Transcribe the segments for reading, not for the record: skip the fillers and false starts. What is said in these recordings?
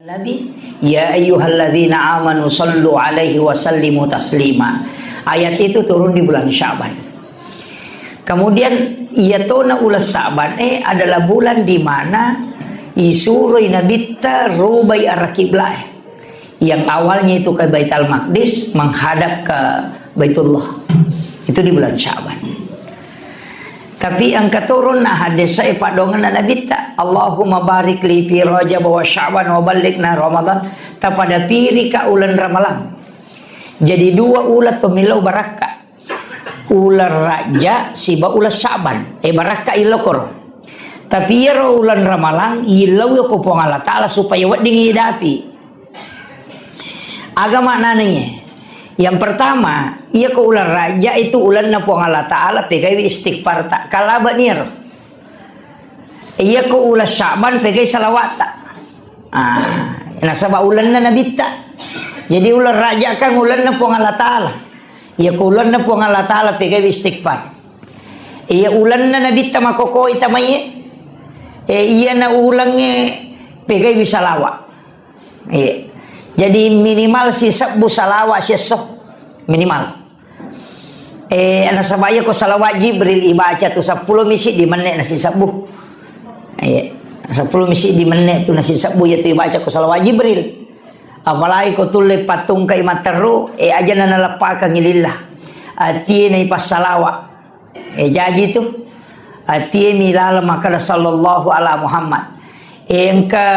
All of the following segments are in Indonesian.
Nabi, ya ayyuhalladzina amanu sallu alaihi wa sallimu taslima. Ayat itu turun di bulan Sya'ban. Kemudian iyatona ulas Sya'ban adalah bulan di mana isuroi nabita rubai arqiblah. Yang awalnya itu ke Baitul Maqdis menghadap ke Baitullah. Itu di bulan Sya'ban. Tapi angka turun nah hadis saya padongan na nabita Allahumma barik li fi Rajab wa Sya'ban wa balighna Ramadan tapada piri ka ulan Ramalan. Jadi dua ulat pemilau baraka. Ular raja siba ulat Sya'ban baraka ilokor. Tapi ya ulan Ramalan ilau yo ko Allah taala supaya wading hidapi. Agama maknanya yang pertama, ia ke ulan raja itu ulan na puang Allah Ta'ala pegai istighfar tak kalaba nir. Ia ke ulan Sya'ban pegai salawat tak. Nasabah ulan na nabita. Jadi ulan raja kan ulan na puang Allah Ta'ala. Ia ke ulan na puang Allah Ta'ala pegai istighfar. Ia ulan na nabita makoko itamaya. Ia na ulangnya pegai bisalawat. Iya. Jadi minimal si sabbu salawat si sok minimal. Nasabaya ko salawat Jibril ibaca tu 10 misi di menit nasi sabbu. 10 misi di menit tu nasi sabbu ya tu ibaca ko salawat Jibril. Apalagi ko tulle patung kay materu aja na nalapa kang ilillah. Ati na ipas salawat. Jadi tu ati milala maka sallallahu ala Muhammad. Engka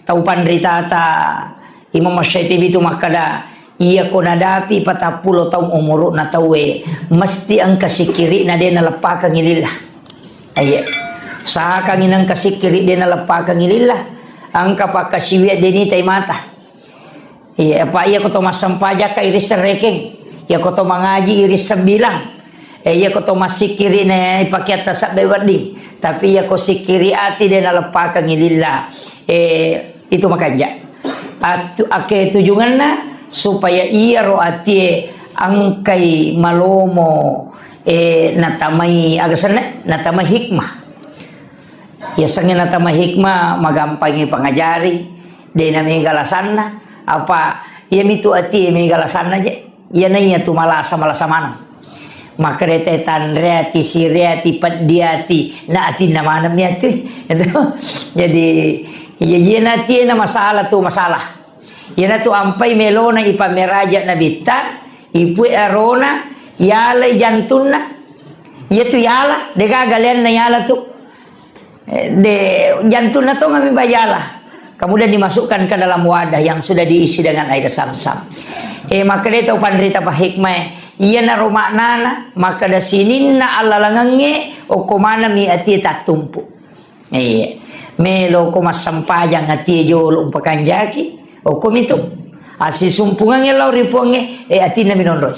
taupan ritata Imam Syatibi itu makada ia ko nadapi 40 tahun umur na tawe mesti ang kasikiri na dia nalapa kang ilillah. Sa kang inang kasikiri dia nalapa kang ilillah ang kapakasiwi deni tay mata. Apa ia ko to masampaja ka iris rekeng. Ia ko to mangaji iris 9. Ia ko to masikiri na ipakyata sa bewadi. Tapi ia ko sikiri ati dia nalapa kang ilillah. Itu makanya ake tujuan na supaya ia roati angkai malomo natamay agasan natamay hikmah. Ya sangin natamay hikmah magampang pangajari de na may galasan na apa ia mitu ati may galasan na je ia na iya tumalasa malasamana maka detetan reati si reati padiati na ati namanam ya tu. Jadi iya nati na masalah tu masalah. Iya tu ampai melona ipameraja na bita, ipue arona, yala jantuna. Iya tu yala, de gagalian na yala tu. De jantuna tu ngami bayala. Kemudian dimasukkan ke dalam wadah yang sudah diisi dengan air Zam-Zam. Maka dia tahu pandrita pa hikmah. Iya na rumah nana, maka da sinin na alalangange o kumana mi ati tatumpu. Iya. Melo ko masampajang ati jolo umpakan jaki o komito asi sumpungan elaw riponge ati na minonroy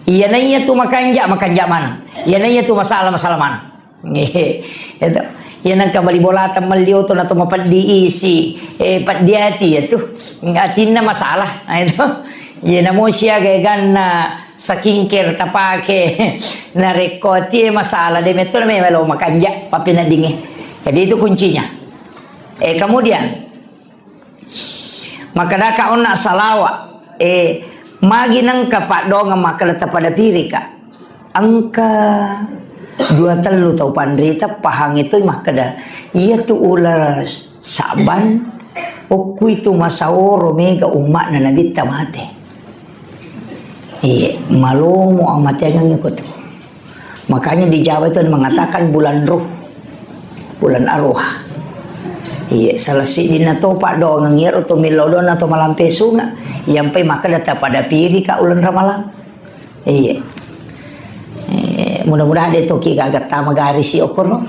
iya na iya tu makanja mana iya na iya tu masalah mana itu iya na kabali bolatan malio to na to mapadiisi pat diati itu ati na masalah itu iya na mo siya gagan na sa kingker tapake na rekoti masalah de meto na may melo makanja papinadinge. Jadi itu kuncinya. Kemudian maka daka ona salawa magi nang kapak dong maka letak pada pirika angka 2 telu tau pandrita pahang itu maka dah ia tu ular Sya'ban oku itu masaoro mega umat na nabita mate malomo amat yang ngikut. Makanya di Jawa itu mengatakan bulan ruh, bulan arwah. Salasi din na to pa do ng year to milodo na to malampeso nga. Yan pa'y makadata pada piri ka ulan ramalang. Mudah-mudahan dito kikagat tamagari si okoro.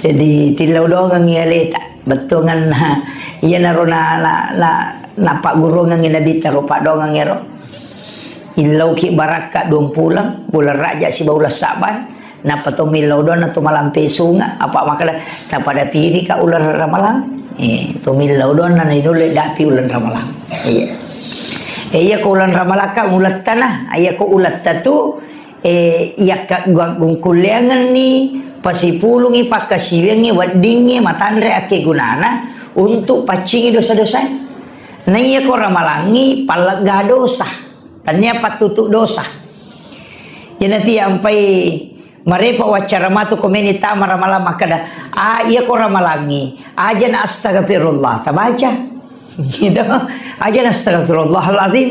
Jadi tilaw do ng yalita. Betungan na yan na ro na paguro ng inabita ro pa do ng yero. Ilaw ki baraka doong pulang bulan raja si baulas Sya'ban. Na patumilaw doon na tumalampi sunga apa makala tapada piri ka ular ramalang tumilaw doon na ninuli dati ulan ramalang iya ko ulan ramalang ka ulat tanah iya ko ulat tatu iya ka gungkuliangan ni pasipulungi pakasiwengi wadingi matandre ake gunana untuk pacingi dosa-dosa. Nah iya ko ramalangi palega dosa. Tanya patutuk dosa. Ya nanti sampai marepa wacara matu komenita maramala makada. Iya ko ramalangi. Aja na astagfirullah. Tabaca. Gitu. Aja na astagfirullahaladzim.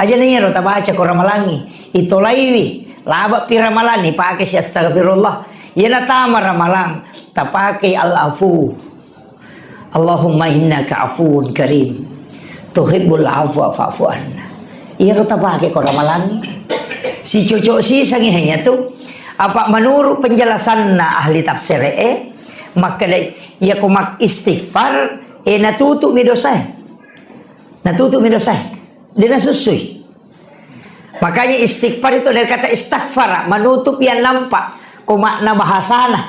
Aja na iya tabaca ko ramalangi. Ito laiwi. Laba piramalani pakai si astagfirullah. Ya na tama ramalang. Tapake al-afu. Allahumma innaka afuun karim. Tuhibbul afwa fa'fu anna. Iya rota pakai ko ramalangi. Si cocok si sangihannya tuh apa menurut penjelasan ahli tafsir maka ya kumak istighfar natutu midosa. Natutu midosa. Dia nasusui. Makanya istighfar itu dari kata istighfar, menutup yang nampak. Ko makna bahasana.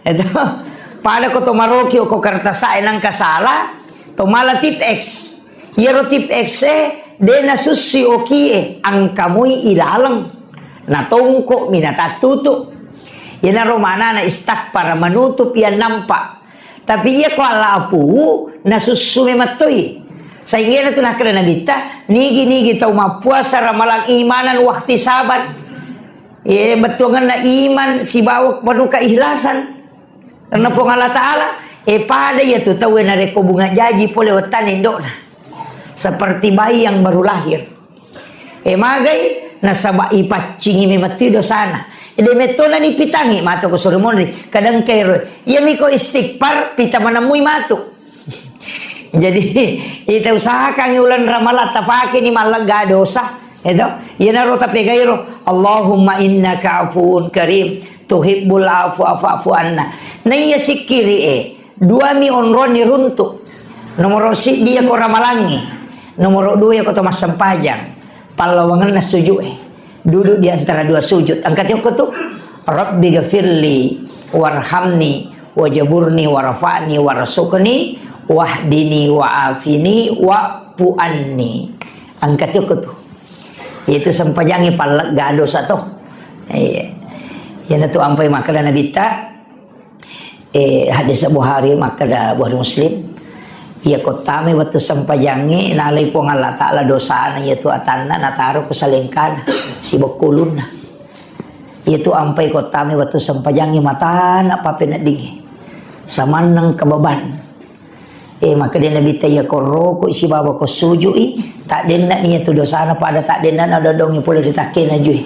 Itu pada ko to maroki ko kartasa nang kasala to mala tip x. Yero tip x dena susi okie ang kamuy ilalang na tongko minatatuto. Yan na romana na istak para manutup yan nampak. Tapi iya ko alapu na susume matoy. Sa ingin na ito nakara na bita, nigi-nigi tau mapuasa ramalang imanan wakti sabat. Betungan na iman si bawak penuh keihlasan. Karena po Allah Ta'ala, pada ya tu tahu na reko bunga jaji pole watan indo na. Seperti bayi yang baru lahir. Magay nasaba ipacingi mi matido sana. Ide metona ni pitangi mato ko surumon kadang kairo. Ya mi ko istighfar pita manamui mato. Jadi ita usahakan ulan ramalat tapake ni malaga dosa. Edo, ya naro tapi gairo. Allahumma innaka afuun karim tuhibbul afwa fa'fu anna. Na iya sikiri dua mi onron ni runtuk. Nomor si dia ko ramalangi. Nomor 2 ya ko Thomas Sempajang. Palawangan na sujud duduk di antara dua sujud. Angkat yang ketuk Rabbi gafirli warhamni wajaburni warafa'ni warasukni wahdini wa'afini wa'fu anni. Angkat yang ketuk itu sempajangi palak gado satu. Yang itu ampai makanan nabita hadis Bukhari makada Bukhari Muslim. Ia kotame waktu sampajangi nalai po Allah Ta'ala dosaan yaitu atanna nataro kusalengkan si bokulun. Itu ampai kotame waktu sampajangi mata na papenat dingi samanang kababan. Maka dia nabi taya koro ko isi baba ko sujui tak denna niya tu dosana pada tak denna ada dongi pula ditakin ajui.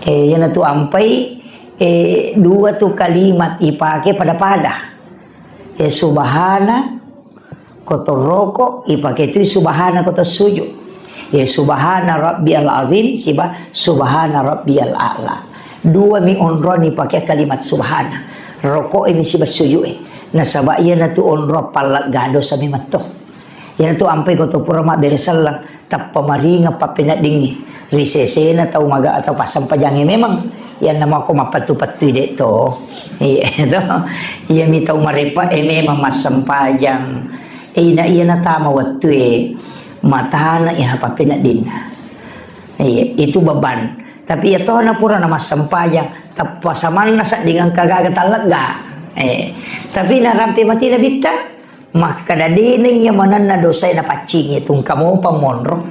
Yan tu ampai dua tu kalimat ipake pada subhana kotor rokok ipakai itu subhana kotor sujud. Subhana rabbiyal azim siba subhana rabbiyal a'la. Dua mi onro ni pakai kalimat subhana. Rokok ini siba sujud. Nasaba iya na tu onro palak gado sa mimato. Yan tu ampai kotor purama beresalang tap pamaringa papinat dingi. Risese na tau maga atau pasang pajangi memang yan nama ko mapatu-patu dito. Iya mi tau marepa memang masam pajang. Ina iya na tama waktu matana iha papina din. Itu beban. Tapi ya toh na pura na masampayang tapasaman na sa dengan kagagat talaga. Tapi na rampi mati na bita maka dadini ya manan na dosay na pacing itong kamo pamonro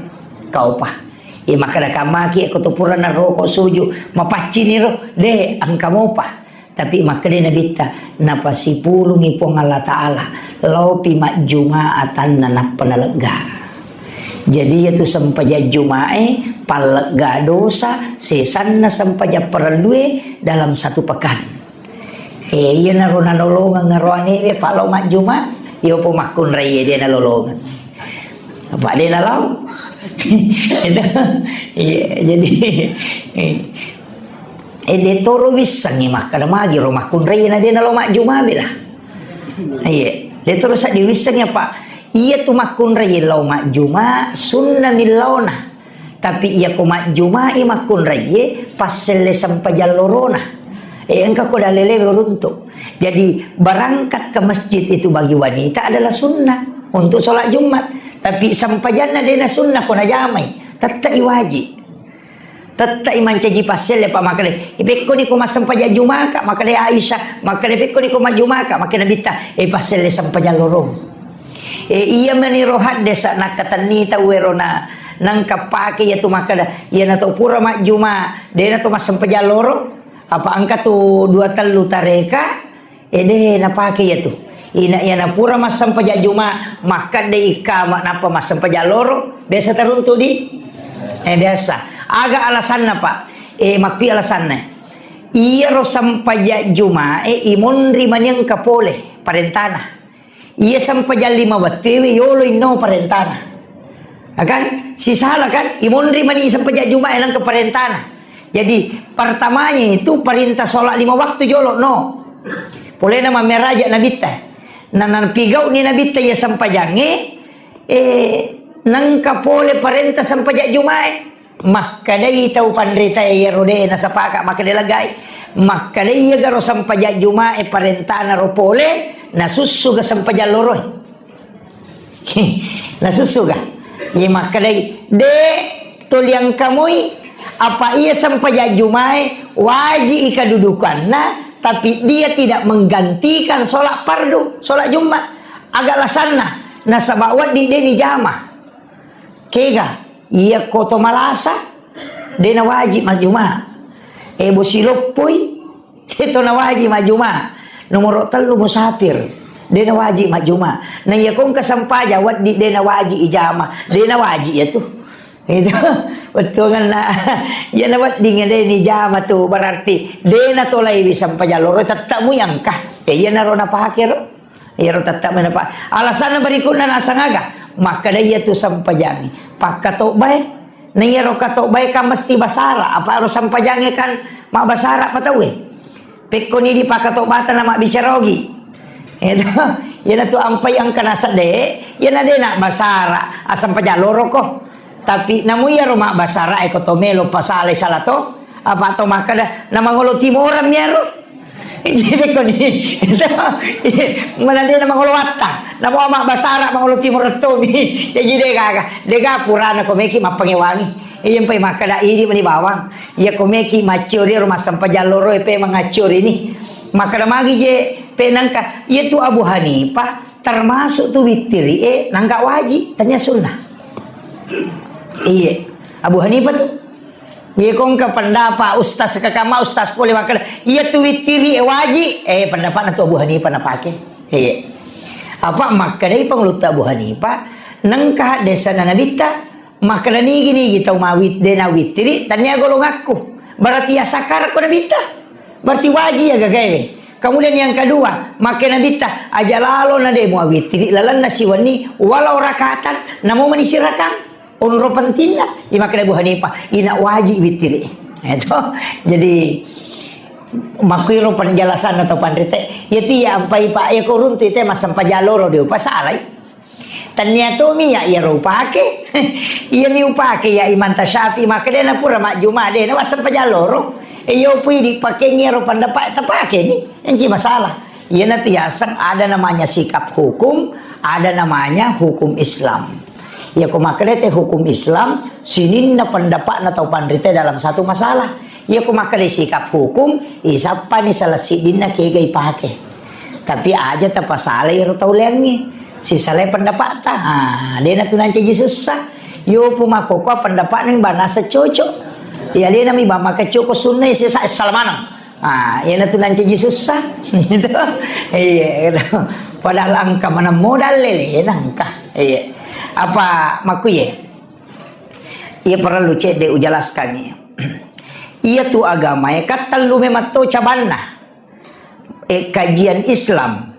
kau pa. Maka na kamaki ako to pura na roko suju mapaci ni ro de ang kamo pa. Tapi maka din na bita napasipulungi po ng Allah Ta'ala laupi mak jumaatan na napanalaga. Jadi itu sampaja jumae palega dosa sesan na sampaja peralue dalam satu pekan. Iya na ro nanolongan ngaroani palo mak juma iyo po makun raya dia nanolongan. Apa dia nalau? Jadi dito ro wisang imak kada magi ro makun raya na dia nalo mak juma bila. Dito ro sa diwisang ya Pak. Iya tu makun raya lau mak juma sunna milauna. Tapi iya ko mak juma i makun raya paselle sampai jalorona. Engkau ko dalele beruntuk. Jadi berangkat ke masjid itu bagi wanita adalah sunnah untuk sholat Jumat. Tapi sampai jana dena sunnah ko na jamai. Tatai wajib. Tata iman caji pasel ya pak makade. Ipeko ni ko masampaja Jumaka makade Aisyah makade ipeko ni ko majumaka makade bita pasel le sampaja lorong. Iya mani rohat desa nakatani tawero na nang kapake ya tu makada ya na to pura mak juma de na to masampaja lorong apa angka tu 2 telu tareka de na pake ya tu. Ina yana pura masam paja juma maka de ikama napa masam paja loro biasa teruntu di biasa agak alasan napa mapi alasannya iya rosam paja juma imun riman yang kapole parentana iya sampaja 5 batiwi yolo ino parentana akan si salah kan imun riman isam paja juma elang ke parentana jadi pertamanya itu perintah sholat 5 waktu yolo no boleh nama meraja nabita nan pigau ni nabi ya sampajange nang kapole parenta sampajak jumae maka dai tau pandrita ya rode na sapaka maka de lagay maka dai ya garo sampajak jumae parenta na ropole na susu ga sampajak loroy na susu ga ya maka dai de tuliang kamui apa ia sampajak jumae wajib ikadudukan na tapi dia tidak menggantikan sholat fardu, sholat Jumat. Agak lasanna nasabawat di deni jama. Kega ia koto malasa dena wajib majuma. Bosilopoi itu na wajib majuma. Nomor 3 musafir dena wajib majuma. Na ia kong kasampaja wat di dena wajib ijama. Dena wajib ya tuh. Itu betul kan na ya nawat dingin ni jama tu berarti dena tolai bisa pajaloro tetap mu yang kah ya naro na pakir ya ro tetap mana pak alasan berikutnya nasangaga maka dia tu sampajani pakato bae na ya ro kato bae ka mesti basara apa ro sampajange kan mak basara patawe pekko ni di pakato bata na mak bicarogi itu ya na tu ampai ang kanasa de ya na de nak basara asam pajaloro ko tapi namu ya rumah basara ekotomelo pasale salato apa to makada namangolo timoram yaro jadi ko ni mana dia namangolo watta namo ama basara mangolo timor to mi jadi dega purana ko meki mapangewangi iyem pe makada ini mani bawang ya ko meki macuri rumah sampajaloro pe mangacur ini makada magi je pe nangka itu Abu Hanifah termasuk tu witiri nangka wajib tanya sunnah. Iya, Abu Hanifah tuh. Iya kong ke pendapat ustaz kakama ustaz boleh makan. Iya tu witiri wajib. Pendapat itu Abu Hanifah na pakai. Iya. Apa makan dari pengelut Abu Hanifah nangkah desa nanabita makan ni gini kita mawit dena witiri tanya golong aku. Berarti ya sakar ko nabita. Berarti wajib ya gagawe. Kemudian yang kedua, makan nabita aja lalo na demo witiri lalan nasiwani walau rakatan namu manisi rakang. Unro pentingnya, ya makanya Abu Hanifah ina wajib witiri. Itu jadi makuiro penjelasan atau pandrite. Ya tiya ampai pak ya korun tite masam pajaloro dia pasalai. Ternyata mi ya rupake. Iya mi upake ya Imam Tasyafi makanya na pura mak Jumat deh na masam pajaloro. Yo pui dipakai ngero pendapat tapake ni. Enci masalah. Iya nanti asang ada namanya sikap hukum, ada namanya hukum Islam. Ya kumakade hukum Islam sinin na pendapat na tau pandrite dalam satu masalah. Ya kumakade sikap hukum isapa ni salah sidin na kegay pake. Tapi aja ta pasale ro tau lengi. Si saleh pendapat ta. Dia na tunan jadi susah. Yo pumakoko pendapat ning banasa cocok. Ya dia nami bama kecoko sunnah si salmanang. Ya na tunan jadi susah. Gitu. Iya gitu. Padahal angka mana modal lele angka. Iya. Apa makuye ia perlu cek de ujelaskannya ia tu agama ya kata lu memang tu cabanna kajian Islam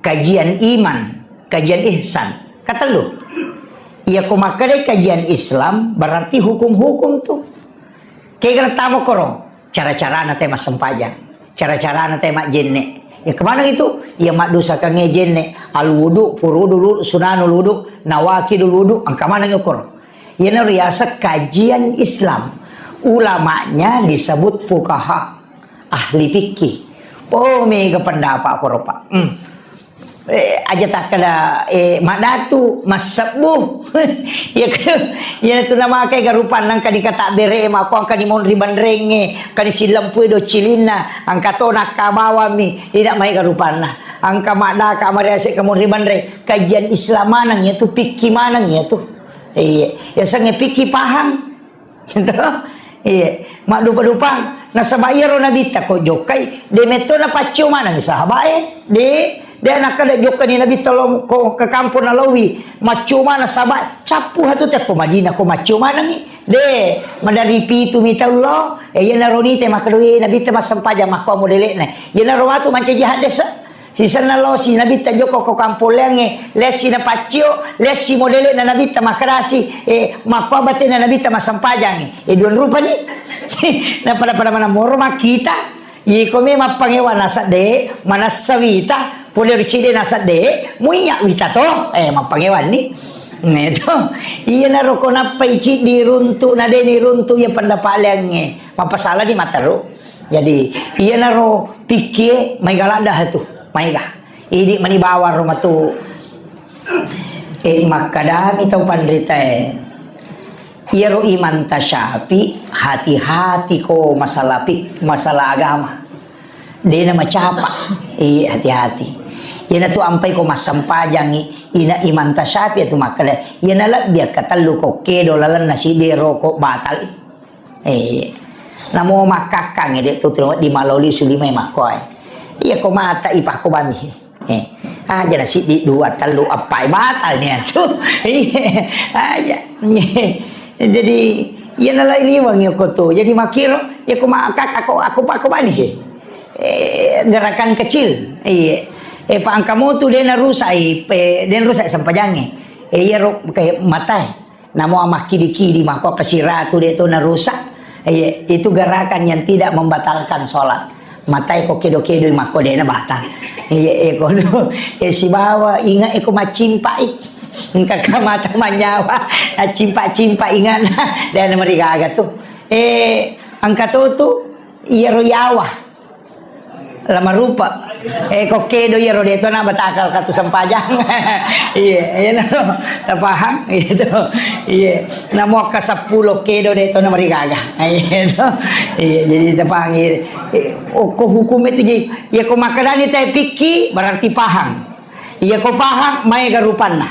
kajian iman kajian ihsan kata lu ia kumakade kajian Islam berarti hukum-hukum tu kayak tamu koro cara-cara na tema sempajang cara-cara na tema jenne. Ya kemana itu? Ya mak dosa kange jenne al wudu, furudu, sunanul wudu, nawakidul wudu, angka mana ngukur? Ya riasa kajian Islam. Ulamanya disebut fuqaha, ahli fikih. Oh mega pendapat koropa. aja tak kada madatu masabu ya kan ya tu nama kai garupan nang kadi kata bere ma ko angka di mon riban renge kadi silam pue do cilina angka to nak kabawa mi tidak mai garupan angka mada ka mari ase ka mon riban re kajian Islam manang ya tu pikki manang ya tu ya sange pikki pahang gitu mak dupa-dupa na sabayaro na bita ko jokai de meto na pacu manang sahabae de nak kada joka ni nabi tolong ko ke kampung na lawi macuma na sabat capu hatu te ko Madinah ko macuma nangi de madari pitu mita Allah ye na roni te makadoi nabi te masampaja makko modele na ye na rawatu manca jihad desa sisa na lo si nabi te joko ko kampung lenge lesi na pacio lesi modele na nabi te makarasi makko bate na nabi te masampaja ngi duan rupa ni na pada mana moro makita ye ko me mapangewa nasa de manasawita boleh ricide nasa de muiya wita to mapangewan ni neto iya na roko na paici diruntu na de ni runtu ya pandapaleng mapasala di mataro jadi iya na ro pikir may galada tu may ga idi manibawa ro matu makadami tau pandrita iya ro iman tasyapi hati-hati ko masalah agama dia nama capa hati-hati yana tu ampai ko masampajangi ina iman tasyapi tu makada yana la biar katalu ko kedo lalan nasi dero ko batal namo makakang ide tu di maloli sulimai makoy iya ko mata ipah ko bami aja nasi di dua talu apai batal ni tu aja jadi yana la iliwang yo ko tu jadi makiro ya ko makak aku pak ko bani gerakan kecil pak angkamu tu dia narusai dia rusak sampajange ya ro kayak matai namo amah kidi-kidi mako kesira tu dia tu narusak itu gerakan yang tidak membatalkan sholat matai ko kedo-kedo mako dia na batal ko si bawa ingat ko macimpa kakak mata manyawa cimpa ingat dan mereka agak tu angka tu iya ro yawa lama rupa kokedo ya rode itu na batakal katu sampajang iya na paham itu iya namo ka 10 kedo de itu na marigaga iya jadi tapangir ko hukum itu jadi ya ko makadani tay pikki berarti paham iya ko paham may garupan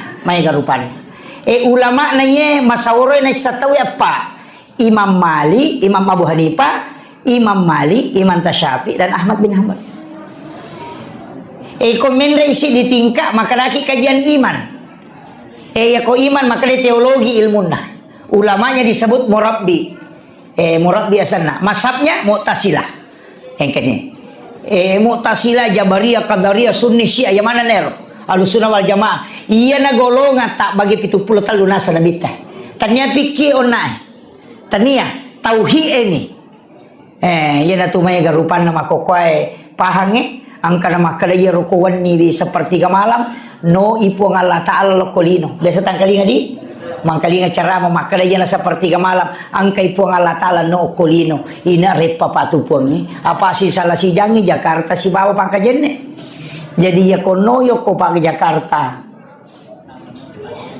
ulama na ye masawro na satawi apa Imam Malik Imam Abu Hanifah Imam Malik, Imam Tasyafi dan Ahmad bin Hanbal. Komen isi di tingkah maka laki kajian iman. Ya ko iman maka di teologi ilmunna. Ulamanya disebut murabbi. Murabbi asanna. Mazhabnya Mu'tazilah. Engkene. Mu'tazilah, Jabariyah, Qadariyah, Sunni, Syiah, yang mana nero? Ahlussunnah wal Jamaah. Iya na golongan tak bagi 70 talunasa nabita. Tanya pikir onai. Tania tauhid ini. Yana tumay garupan na makokoy pahange ang kana makalaya rukuan ni sepertiga malam no ipo ng Allah Ta'ala lokolino biasa tangkalinga di mangkalinga cara makalaya na sepertiga malam ang kay po ng Allah Ta'ala no okolino ina repa patupon ni apa si salah si jangi Jakarta si bawa pangkajenne jadi ya kono yo ko pag Jakarta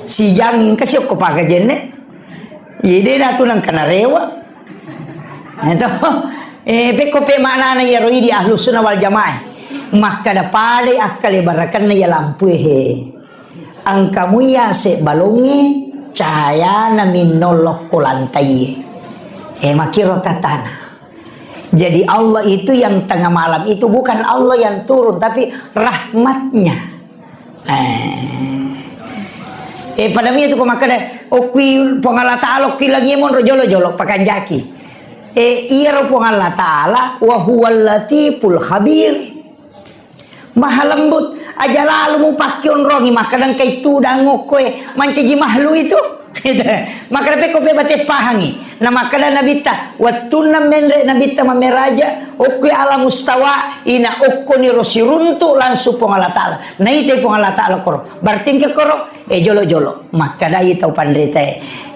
si jangi kasi ko pangkajenne yede na to ng kanarewa itu peko pe makna na ya roi di Ahlussunnah wal Jamaah maka da pale akal barakan na ya lampu ang kamu ya se balongi cahaya na minolok ko lantai makiro katana jadi Allah itu yang tengah malam itu bukan Allah yang turun tapi rahmatnya pada mi itu ko makada okwi pangala ta'ala kilagi mon rojolo-jolo pakanjaki iya rupong Allah Ta'ala wa huwal latiful khabir maha lembut aja lalu mu pakion rongi makadang kay tudang ngokoy mancaji mahlu itu maka dapat ko bate pahangi na makada nabita wattunna menre nabita mameraja okoy ala mustawa ina okko ni rosiruntu lansu pong Allah Ta'ala na ite pong Allah Ta'ala koro berarti ke koro jolo-jolo makada itaw pandrita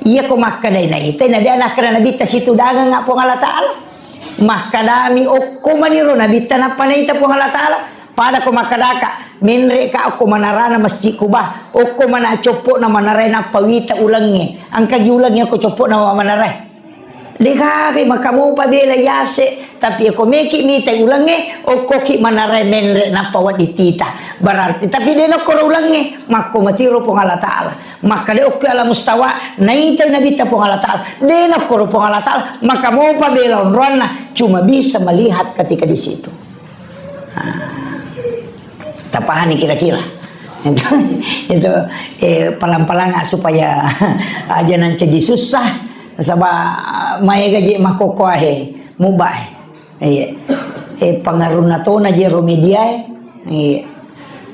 iya ko makada na ite na dia anak na nabita situ dagang nga pong Allah Ta'ala makadami okko maniro nabita na panaita pong Allah Ta'ala pada ko makadaka minre ka ako manarana masjid kubah o ko mana copo na manaray na pawita ulangnya ang kagiulangnya ko copo na manaray dekake makamu pabela yase tapi ako meki mita ulangnya o ko ki manaray menre na pawat ditita berarti tapi dia ko ulangnya mako matiro po Allah taala maka de ok ala mustawa naita nabita po Allah taala de ko po Allah taala maka mo pabela rona cuma bisa melihat ketika di situ. Tapahani kira-kira itu palang-palang supaya aja nanti susah sabab maya gaji makokoahe mubah pengaruh nato na je romedia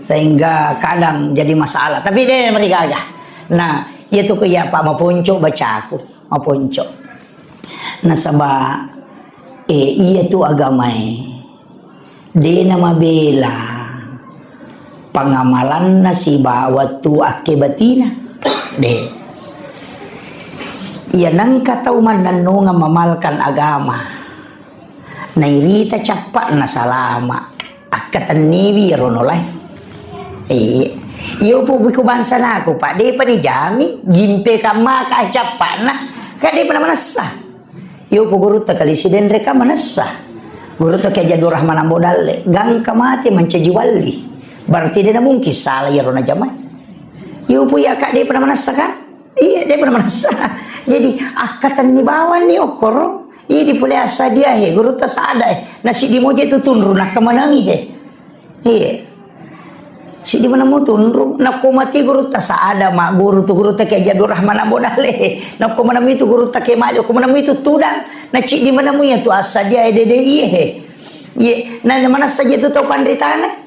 sehingga kadang jadi masalah tapi dia mereka agak nah itu kaya apa maponco baca aku maponco nah sabab iya tu agamai dia nama bela pengamalan si bawatu akibatina deh ia nang katauman nanu ngamamalkan agama nairita capak na salama akatan niwi ronolay iyo po biku bansa na ako pa de pa ni jami gimpe ka maka capak na kade pa naman asa iyo po guru ta kalisiden reka manasa guru ta kay Jadur Rahman Ambodal gang kamati mancajiwali berarti dia mungkin salah ya rona jamai. Iu puya kak dia pernah menasa kan? Iya dia pernah menasa. Jadi akatan ni bawa ni okor. Iya di pulih asa dia guru tak sada nasi di moja itu tunru nak kemana ni Iya. Si di mana mau tunru nak mati guru tak sada mak guru tu guru tak kayak Jadur Rahman Ambodal nak mana itu guru tak kayak maju mana itu tudang. Nak cik di mana mu ya tu asa dia dede iya Iya. Nah mana saja tu tahu pandritana.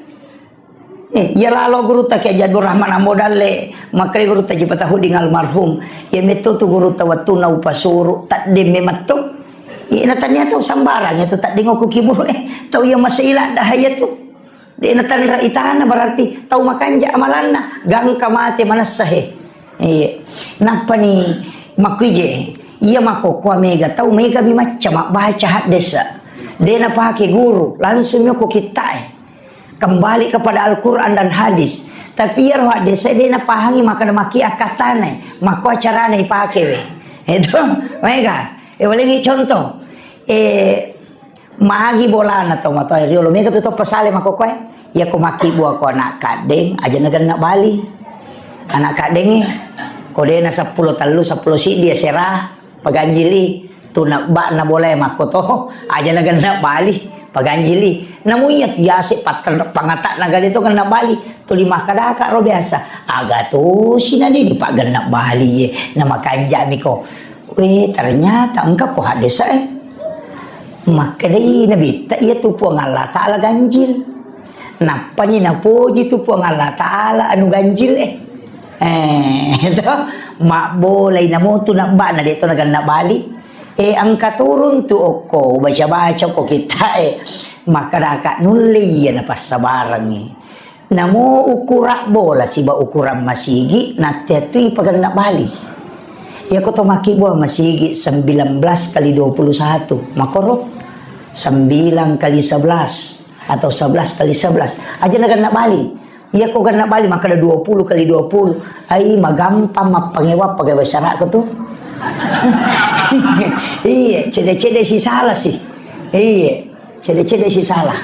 Ya lalu guru tak kayak Jadur Rahman Ambodal makanya guru tak jepata huding almarhum ya metu tu guru tak waktu na upasuru tak demi metu ya natanya tu sambarang itu tak dengo ku kibur tahu ya masih ilah dah ya tu dia natan raitana berarti tahu makan ja amalanna gang kamate mana sahe iya napa ni makuje iya mako kwa mega tahu mega bi macam baca hadis dia napa ke guru langsung ko kita kembali kepada Al-Quran dan hadis tapi ya roh desa dia nak pahangi maka maki akatane maka acarane ipake we itu mereka lagi contoh mahagi bola na to mato riolo mega tu pasale mako koe ya ko maki buah ko anak kadeng aja nagan nak bali anak kadeng ko de na 10 talu 10 si dia serah paganjili tu nak ba na boleh mako to aja nagan nak bali paganjili namunya tiase pangatak nagal itu kena Bali tu 5 kadaka ro biasa aga tu sinadi di pak genak Bali nama kanja miko ternyata engkau ko hadesa maka dei nabi ta iya tu puang Allah taala ganjil napa ni napuji tu puang Allah taala anu ganjil itu mak boleh namo tu nak ba na dito naganna Bali angka turun tu oko baca-baca ko kita maka daka nuli ya pas sabarang namo ukura bola siba ukuran masigi natia tu paganda Bali ya ko to maki bo masigi 19 kali 21 makoro 9 kali 11 atau 11 kali 11 aja nagana Bali ya ko gana Bali maka ada 20 kali 20 ai magampang mapangewap pagawai syarat ko tu iya cede-cede si salah sih iya cede-cede si salah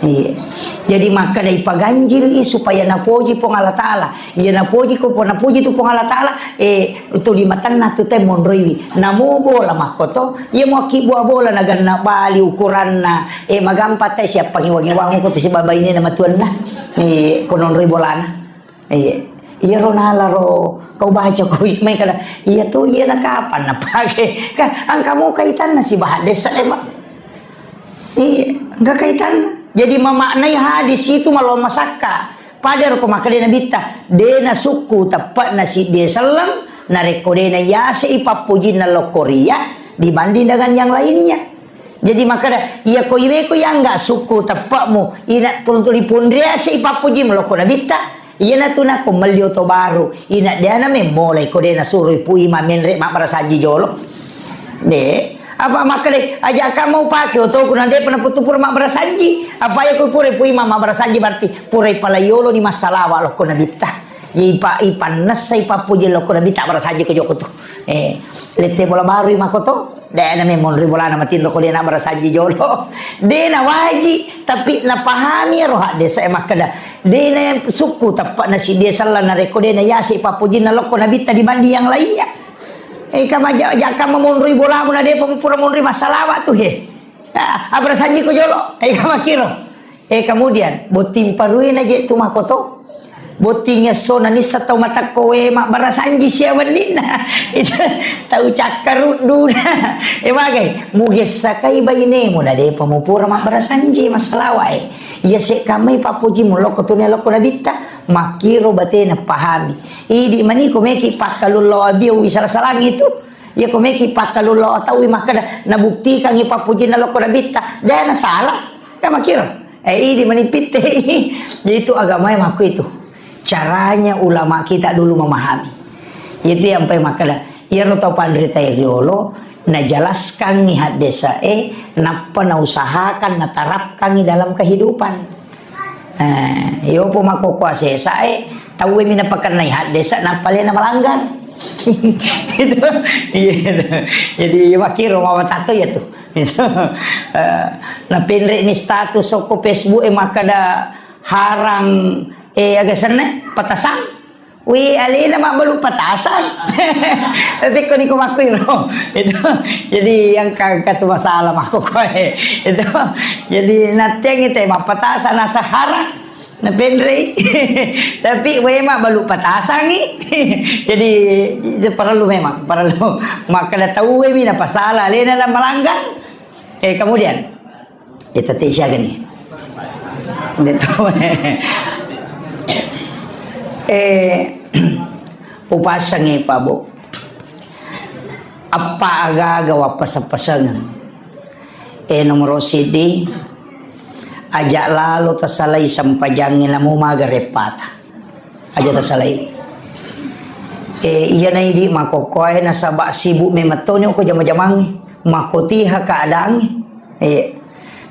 iya jadi maka dari paganjil supaya napoji pong Allah Ta'ala iya napoji ko po napoji tu pong Allah Ta'ala tu limatan na tu te monroi namo bola makoto iya mo kibua bola naganna Bali ukuran na magampat tay siya pangiwag-iwang ko to si babay ni na matuan na konon roi bola na iya ronala ro kau baca ko may kada iya tu iya na kapan na pake kan ang kamu kaitan na si bahades sa iya enggak kaitan jadi memaknai hadis itu malah masaka padar ko makade na bita de na suku tepat na si de salam na rekode na yase ipapujin na lokoria dibanding dengan yang lainnya jadi makada iya ko iwe ko yang enggak suku tepatmu ina tulipun dia si ipapujin lokona bita iya na tu na kumalyo to baru ina dia na me mulai ko de na suruh pui mamen re mak para saji jolo de Apa makale aja kamu pakai atau kuna de pernah putu pura mak berasanji. Apa ya ku pura pui mama berasanji berarti pura palayolo ni masalah wa lo kuna bitta. Ipan nasay papuji lo kuna bitta berasanji ke joko tu. Lete bola baru makoto. Dena memon ribola na matin lo ko na berasanji jolo. Dena waji tapi na pahami roh desa makada. Dena suku tapak nasi desa la na rekode na yasi papuji na lo kuna bitta dibanding yang lainnya. Kama kamu munri bola muna de pura munri masalah waktu he. Abrasanji ko jolo. Kama kiro. Kemudian boting paruin aja tu makoto. Botingnya sona ni satau mata kowe mak barasanji siawan nina. Itu tahu cakar duna. Bagai muges sakai bayine muna de pamupura mak barasanji masalah wae. Ya se kami papuji mulok kotune lok nabita. Makiro batena pahami. Idi mani komeki pakalulo abiu isala-salang itu. Ya komeki pakalulo tahu makada nabuktikan ipapuji na loko nabita. Dana salah. Ka makiro. Idi mani pitte. Itu agama yang aku itu. Caranya ulama kita dulu memahami. Itu yang makada. Ya lo tau pandrita ya yolo na jelaskan ni hadesa napa na usahakan na tarapkan ni dalam kehidupan. Yo po makukuasa tahu mina pakan naik desa napalnya na malanggan. Itu jadi makiro mawa tato ya tuh. Itu na pinre ni status soko Facebook makada harang agak sana patasan. Wi alina mak balu patasan. Tapi ko ni ko makiro. Itu jadi yang kagak masalah aku koe. Itu jadi nateng itu mak patasan asa harang. Na penre. Tapi we mak balu patasan ni. Jadi perlu memang perlu mak kada tahu we mina pasalah alina la malanggan. Kemudian kita tisya gini. Itu upasang pabo apa agagawa pasapasangan nomor CD ajak lalu tasalay sampajangin na mumagarepata aja tasalay iya na hindi makokoy na saba sibu may matonyo ko jama-jamangi makotiha kaadaangi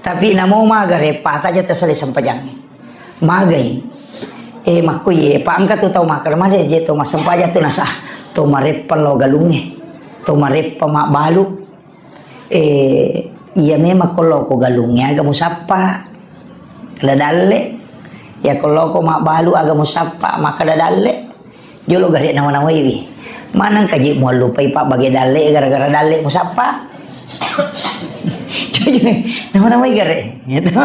tapi na mumagarepata aja tasalay sampajangin magay makuye paangkat tu tau makar made je tu masampaja tu nasa tu marep palo galunge tu marep mak balu iya memang kalau ko galunge aga musapa kada dalle ya kalau ko mak balu aga musapa maka dalle jolo gare nawa-nawa iwi manang kaji mo lupai pak bagi dalle gara-gara dalle musapa nawa-nawa gare gitu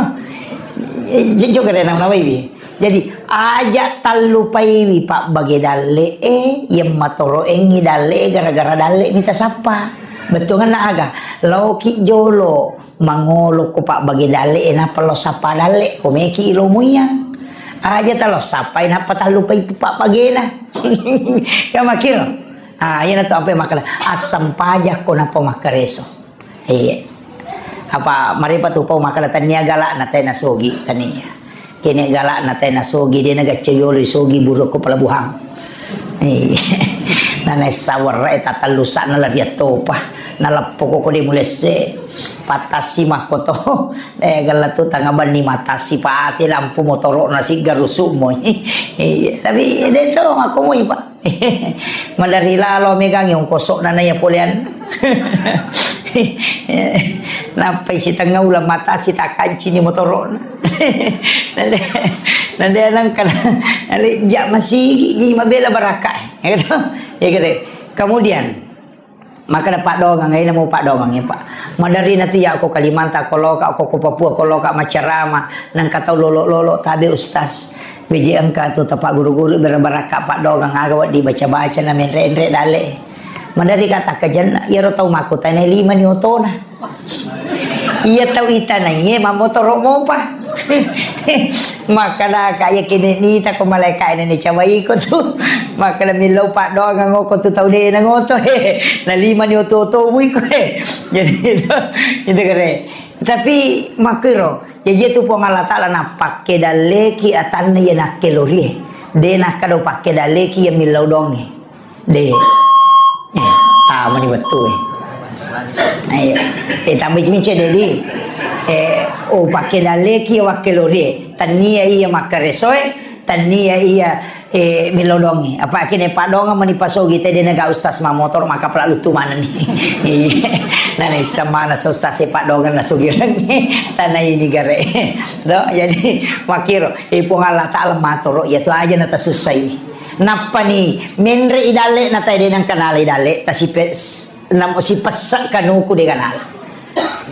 jo gare nawa iwi. Jadi aja talupai pak bagi dalle yang matoro engi dalle gara-gara dalle minta sapa betul kan aga lauki jolo mangolo ko pak bagi dalle na palo sapa dalle ko meki ilo muyang aja talo sapa na patalupai pak bagena ya makiro yan to apa makala asam pajak ko na pamakareso apa maripa tu pau makala tanya galak na tay nasugi taniya kini galak na tayo nasugi di nagachayolo sugi buruk ko palabuhang na naisawar tatalusa na lariat to pa nalapo ko di mulese patasi makoto galatu tangaban ni matasi pa ati lampu motoro na si garusu mo tapi dito ako mo ipa madari lalo megang yung kosok na naya pulian napay si tanggaw la mata si takanci ni motoron nade nang kana ali ja masigi ji mabela baraka gitu ya gitu kemudian maka dapat doang ngayon mo pak doang ya pak madari na tiya ako Kalimantan kalau ako ko Papua kalau ka macarama nang kataw lolo tabi ustaz biji angka tu tapak guru-guru berbaraka pak doang agawat dibaca-baca na menre dale madari kata kajan iya ro tau makuta na 5 ni otona iya tau ita na iya mamotoro mo pa maka na kaya kinita ko malay na ni cawai ko tu maka na milaw pa doang ang ko tu tau de na ngoto na 5 ni oto muy ko jadi itu kare tapi makiro jadi tu pangalatala na pakke daleki atan ya na kelori de na kado pakke daleki ya milaw dong de tama ni betul Ayo, tambah cimice dedi. O pakai daleki wakilori. Tania iya makaresoe, tania iya milodongi. Apa kini Pak Donga menipasogi tadi nega ustaz ma motor maka pelalu tu mana nih. Nah nih sama na ustaz Pak Donga na sugirang tanah ini gare. Do jadi makiro ipong Allah Taala matoro ya tu aja nata susah ini. Napa nih menre idale nata ide nang kanal idale namo si pasak kanuku de kanal.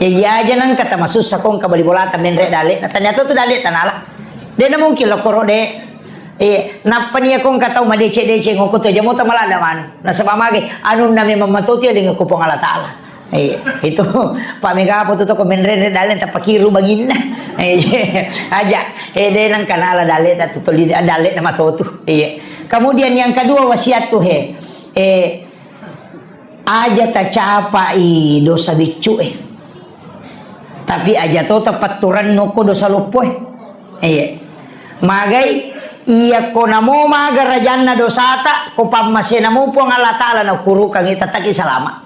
Jadi aja nang kata masus sakong kabali bolata menre dale ternyata tu dale tanala. Dia na mungkin lo koro de napa niya kung kataw madece-dece ngoko to jamo ta malada man nasabamage anun na may mamatuti aling ko pong Allah Taala itu pamigapo to ko menre dalen ta pakiru bagin na aja de nang kanala dale ta tutuli dale na matutu kemudian yang kedua wasiat tuh aja ta capa dosa bicu tapi aja to tepat turan noko dosa lupo magai iya ko namo magarajan na dosata ko pamase namo po ang Allah Taala na kuru kang itataki salama.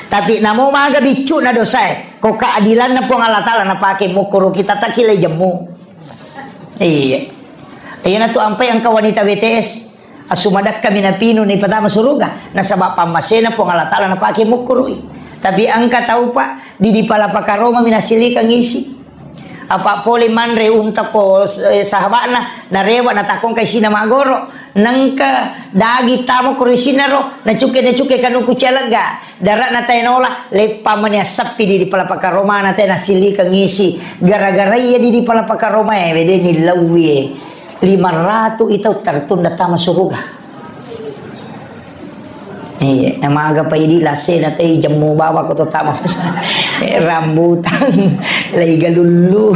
Tapi namo maga bicu na dosa ko kaadilan na po ang Allah Taala na pake mo kuru kita takilay jamu. Iya. Iya na to ampay ang kawanita BTS. Asumadak kami na pino ni patama suruga na sabab pamase na po ang Allah Taala na pake mo kuru. Tapi ang katau pa di pala pakaroma minasili kang isi. Apa poli manre unta ko sahabat na rewa na takong kay sina magoro nangka dagi tamo ko sinaro na cuke kanu kucelaga darat na tayo nola lepa man ya sapi di pala pakaroma na tayo nasili kang isi gara-gara iya di pala pakaroma bede ni lawi 500 itaw tertunda tama suruga. Iya, amaga pa idi lase na tayo jamu bawa ko to tama rambutan lay galulu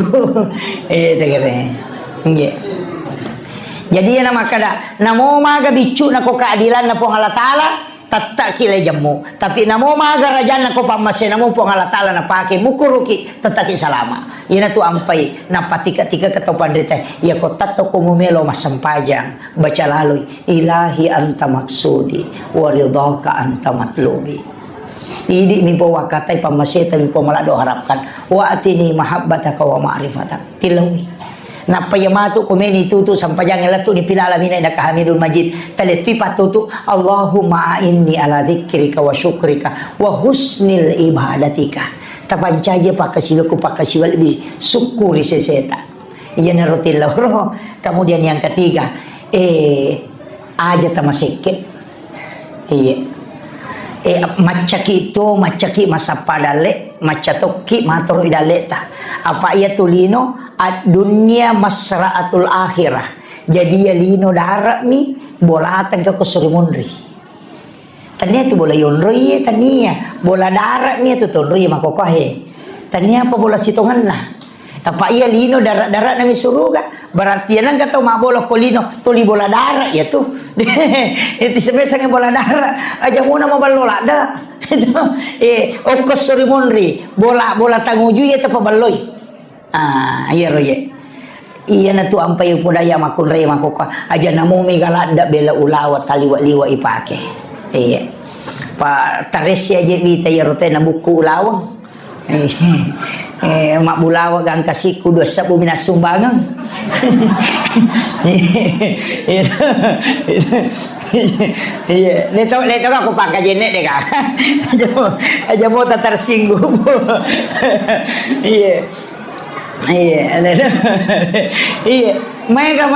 tegere. Iya. Jadi ya nama kada namo maga bicu na ko keadilan na po Allah Taala tatta kilay jamu tapi namo maga rajan na ko pamase namo po Allah Taala na pake mukuruki tataki salama. Ina tu ampai na patika-tika ketopan rite ya ko tatto ko mumelo masampajang baca lalu ilahi anta maksudi wa ridhaka anta matlubi. Idi mi po wakatay pamaseta mi po malado harapkan wa atini mahabbataka wa ma'rifatak tilawi. Napayamato kumeni tutu sampajang elatu ni pilala mina ina kahamidul majid taleti patutu Allahumma inni ala dzikrika wa syukrika wa husnil ibadatika tapancaja pakasiluku pakasiwal lebih syukuri seseta iya narutil lawro. Kemudian yang ketiga aja tamasikit iya macaki masa padale macatoki matoro idale ta apa iya tulino ad dunia masraatul akhirah jadi ya lino darat mi bolatan ke kusurimunri tania tu bola yonroi tania bola darat mi tu tonroi makokahe tania apa bola sitongan lah apa iya lino darat nami suruga berarti nang kata ma bola kolino tuli bola darat ya tu itu sebesarnya bola darat aja muna mabalola da okos surimunri bola tanguju ya ta pabaloi. Iya roye. Iya na tu ampai pudaya makun raya makoka aja namo megalada bela ulawa taliwa-liwa ipake. Iya. Pa taresya je bita ya rote na buku ulawang. Mak bulawa gang kasiku dua sabu minas sumbangan. Iya, neto aku pakai jenek deh kak. Aja mau tersinggung. Iya. Iya, iya, mereka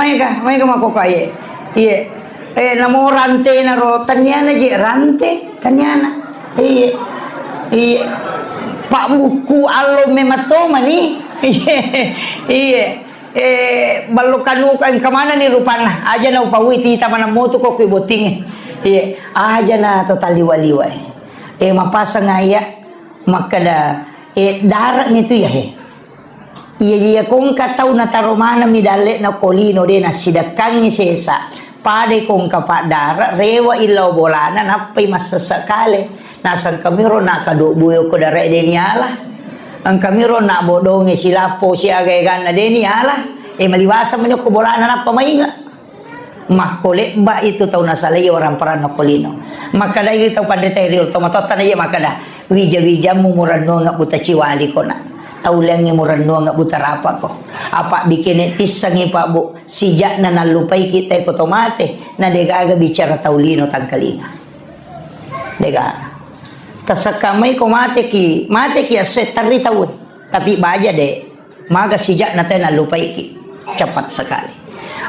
mako kaya, iya, namo rante naro tanyana je rante tanyana, iya, pak buku alo mematoma nih, iya, balukanu kan kemana nih rupana, aja na upawiti taman moto kok boting, iya, aja na total liwa-liwa, mapasang ngaya, makada, darat nih tuh ya iya kung kataw na tarumana midale na kolino de na sidakang isesa pade kung kapadara rewa ilaw bolana napay masasakale nasan kamiro na kadubuyo ko dare de niala ang kamiro na bodongi sila po si agaygan na de niala maliwasa man yung kubolana na pamainga makole ba ito taw nasalay orang para na kolino makada ito padre tayo tomatota na iya makada wija-wija mumurano nga buta ciwali ko na. Taulang murano nga buta rapa ko. Apa bikin tisangi pa bu, sijak na nalupay kita ko tomate, na degaga bicara taulino tangkalinga. Degaga. Tasakamay ko mate ki aset tari tawon. Tapi baja de, maga sijak na tayo nalupay ki. Cepat sekali.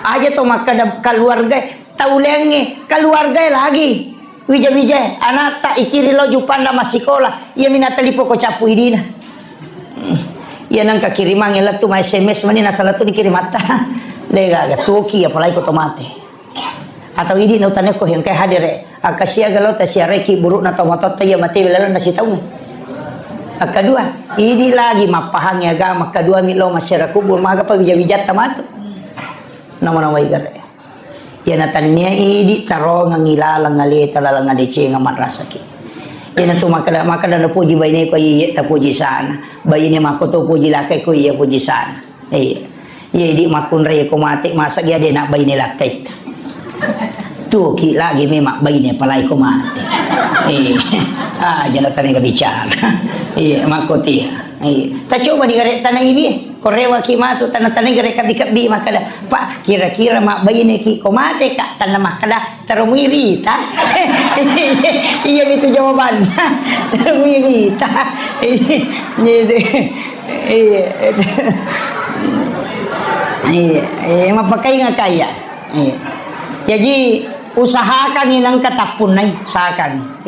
Aja to makada keluarga, taulengi keluarga lagi. Wija-wija, anak tak ikiri lo jupanda masikola, ia minatalipo ko capu idina. Ia nang kakiriman ela tu ma SMS mani na salah tu dikirim mata. Lega toki apalagi ko tomate. Atau idi no tane ko yang kay hadire. Akasia galo ta sia reki buruk na tomato ta ia mati lalan nasi tahu. Kedua, idi lagi mapahang agama kedua milo masyarakat kubur maga pa wija-wija tamato. Nama-nama igare. Ya natanya idi taro ngangilala ngali talalang ngadece ngamat rasaki. Ya natu makada na puji bayne ko iya ta puji sana. Bayne makoto puji lakai ko iya puji sana. Iya. Iya idi makun ray ko mati masak ya de nak bayne lakai. Tu ki lagi memang bayne palai ko mati. Iya. Jangan tanya bicara. Iya makoti. Iya. Ta coba digare tanah ini. Korewa ki matu tanah-tanah gere kabi-kabi makada pak kira-kira mak bayi ki komate kak tanah makada termuiri ta iya itu jawaban termuiri ta iya mapakai ngakaya iya jadi usahakan inang katapun nai usahakan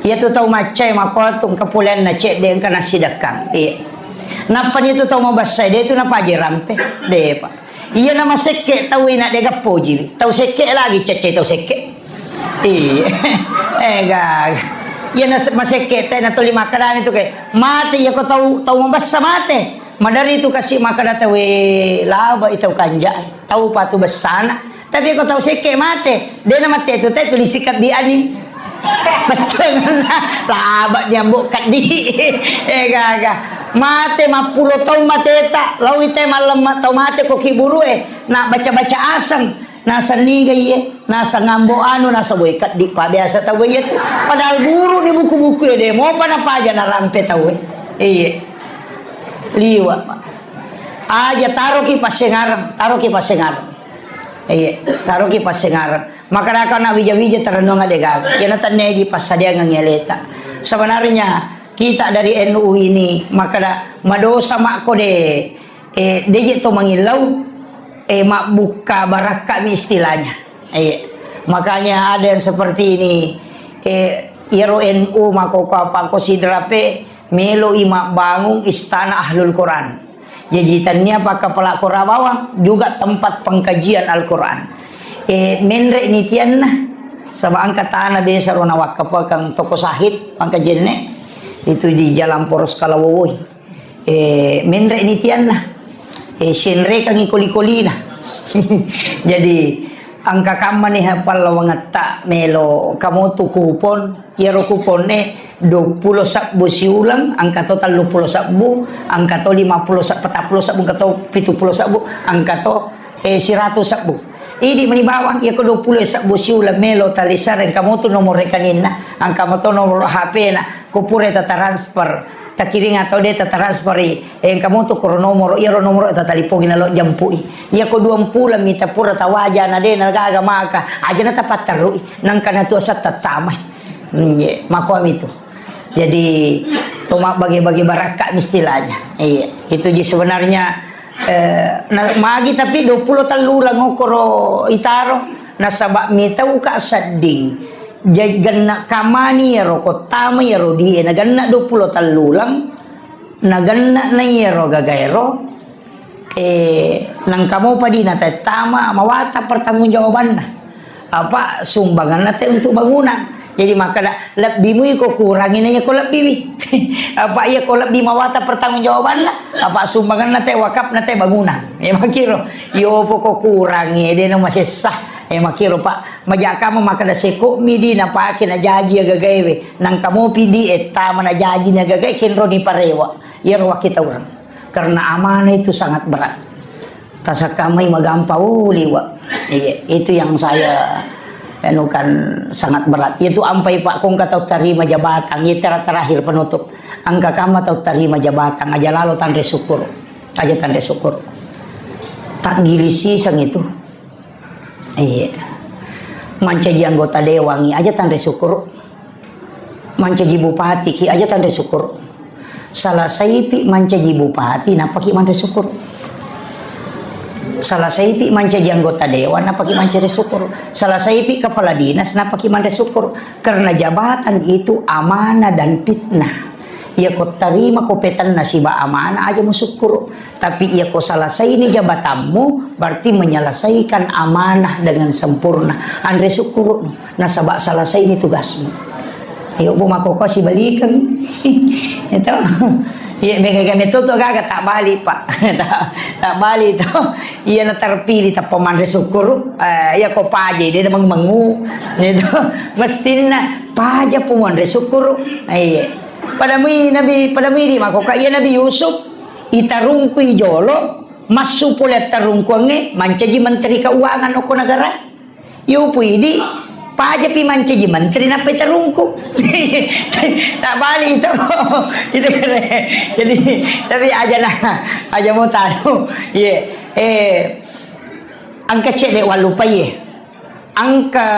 iya tu tahu macai makotung kepulen na cek de kana sidakang iya. Napa itu tahu mau bahasa dia itu napa aja rampe deh pak. Iya nama seke tahu nak dia gapoji. Tahu seke lagi cece tahu seke. Gak. Iya nama seke teh nato lima kadang itu kayak mati ya kau tahu mau bahasa mati. Madari itu kasih makanan tahu laba itu kanja. Tahu patu besana. Tapi kau tahu seke mati. Dia nama teh itu teh tulis sikat di anim. Betul laba dia bukat di. Gak. Mate mapulo tau mate tak lawi te malam tau mate ko kiburu nak baca-baca asam nasa niga ye nasa ngambo anu nasa boikat di pa biasa tau ye padahal guru di buku-buku de mau pada apa aja na rampe tau iya liwa aja taruh ki pasengaram iya taruh ki pasengaram maka nak wija-wija terenung adega ya natane di pasadia ngeleta sebenarnya kita dari NU ini maka madosa mak ko de deje to mangilau mak buka baraka istilahnya makanya ada yang seperti ini iro NU mako apa konsidrape melo imak bangun istana ahlul Quran jajitannya apa kepala Korawawang juga tempat pengkajian Al-Quran menre ini tian nah sama angkatan desa rona wakapa kang toko sahid pengkajiannya itu di jalan poros Kalawoi menre ini tiana senre kang ikoli-koli nah jadi angka kaman nih hafal lawangata melo kamu tu kupon kiro kupone 20 sabbu siulang angka total 20 sabbu angka to 50 40 sabbu angka to 70 sabbu angka to 100 sabbu ini menibawang ya ko 20 sabbu siulang melo talisar ang kamu tu nomor rekanin na ang kamu tu nomor HP na kupure ta transfer takiring atau dia transferi yang kamu tu koro nomor iro nomor ta talipong inalo jampui ya ko 20 mita pura tawaja na de nagaga maka aja na tapat terui nang kana tu asat tatamay mako itu jadi toma bagi-bagi baraka istilahnya itu je sebenarnya magi tapi 20 talulang ngokoro itaro nasabak mita uka sading ganna kamani yaro kotama yaro die naganna 20 talulang naganna na yaro gagairo nang kamu padi na tama mawata pertanggungjawaban apa sumbangan nate untuk bangunan jadi maka lebih mu ko kurangin aja ko lebih apa iya ko lebih mawata pertanggungjawaban lah apa sumbangan nate wakaf nate bangunan makiro yo poko kurangi dia masih sah makiro pak majak kamu maka da seko midi na pake na jaji gagaywe nang kamu pidi tama na jaji na gagay kinro ni parewa yero kita orang karena amanah itu sangat berat tasakamay magampaw liwa itu yang saya anu kan sangat berat. Itu ampai Pak kong kata terima jabatan, itu terakhir penutup. Angka kama tahu terima jabatan, aja lalu tanda syukur, aja tanda syukur. Tak girisi sang itu. Iya. Manca ji anggota dewangi aja tanda syukur. Manca ji bupati ki aja tanda syukur. Salah saipi manca ji bupati napa ki manda syukur. Salah saipi manca ji anggota dewan napa ki manca syukur. Salah saipi kepala dinas napa ki manda syukur. Karena jabatan itu amanah dan fitnah. Ya kau terima kopetan nasibah amanah aja mau syukur. Tapi ya kau selesai ini jabatanmu berarti menyelesaikan amanah dengan sempurna. Andre syukur. Nasabak selesai ini tugasmu. Ayo bu mako si balikan. Itu. Ya mereka itu tuh kagak tak balik Pak. tak balik itu. Iya na terpilih tak pemandai syukur. Ya kau paje dia mengu. Itu mestinya paja pemandai syukur. Iya. Pada mi mako iya Nabi Yusuf itarungku ijolo masuk pula tarungku nge mancaji menteri keuangan oko negara yo puidi paja pi mancaji menteri napa itarungku tak balik itu keren. Jadi tapi aja mau tahu angka cek dek walupa angka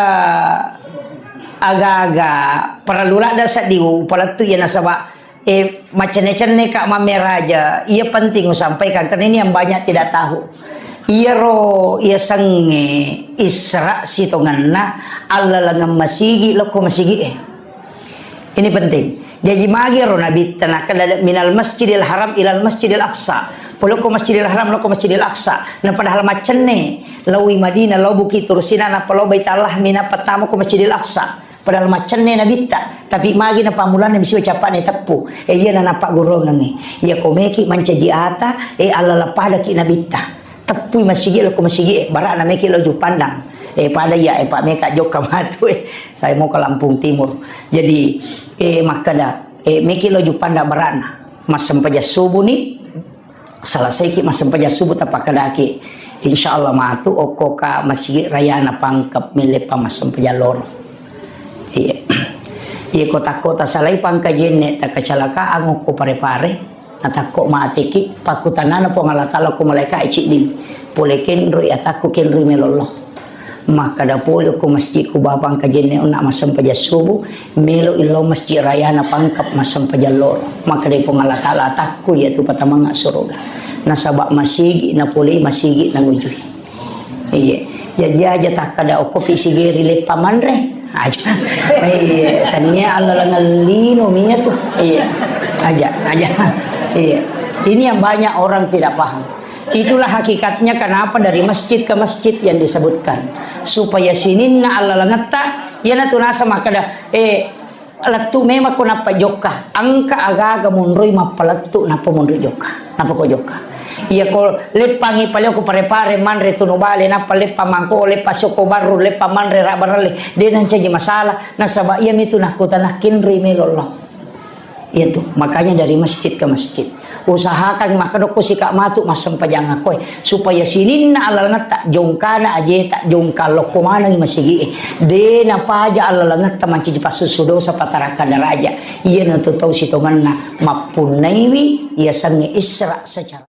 agak-agak peralula dasar diu palatu ya nasaba macam-macam kak mameraja ia penting sampaikan karena ini yang banyak tidak tahu ia sange isra sitonganna alla langam masigi loko masigi ini penting jadi magiro nabi tanah minal masjidil haram ilal masjidil aqsa loko masjidil haram loko masjidil aqsa nah padahal macenne lawi madinah law bukit turusina na palo baitallah mina pertama ko masjidil aqsa padahal macamnya nabi tapi magi na pamulan na bisi ucapan tepu iya na napak gorongan iya komeki mancaji ata ala pada ki nabi tepu masigi lo ko masigi bara na meki lo ju pandang pada ya pak meka jok kamatu saya mau ke Lampung Timur jadi maka dah meki lo ju pandang barana mas sempaja subuh ni selesai ki mas sempaja subuh tapak kadaki insyaallah matu oko ka masigi raya na pangkep milik pamas sempaja loro. Iya kota-kota salai pangkajen tak kecelakaan ko pare-pare atako matiki pakutanana po ngalatala ko malaika icidin polekin rui atako ken rui meloloh maka da polo ko masjid ko babang kajen una masam paja subuh melo ilo masjid raya na pangkap masam paja loro maka de po ngalatala atako yaitu patamanga surga nasabak masigi na poli masigi na ngujuy iya jadi aja tak kada okopi sigeri le pamanre aja tanya Allah ngalino mia tuh aja ini yang banyak orang tidak paham itulah hakikatnya kenapa dari masjid ke masjid yang disebutkan supaya sininna Allah ngata ya na tunasa makada latu memang ko napa joka angka aga munroi mapalatu napa munroi joka napa ko joka iya ko lepangi paleo ko pare-pare manre tunubale na palepa mangko lepa soko baru lepa manre rabarale denan caji masalah nasaba iya mitu nak tanah kinri melollah itu makanya dari masjid ke masjid usahakan maka doko sikak matu masam pajang koy supaya sininna alalangat tak jongkana aje tak jongkalo kumana ngi masigi dena paja alalangat tamanci pasusudo sa pataraka daraja iya natutaw sitongan na mapunaywi iya sangi isra secara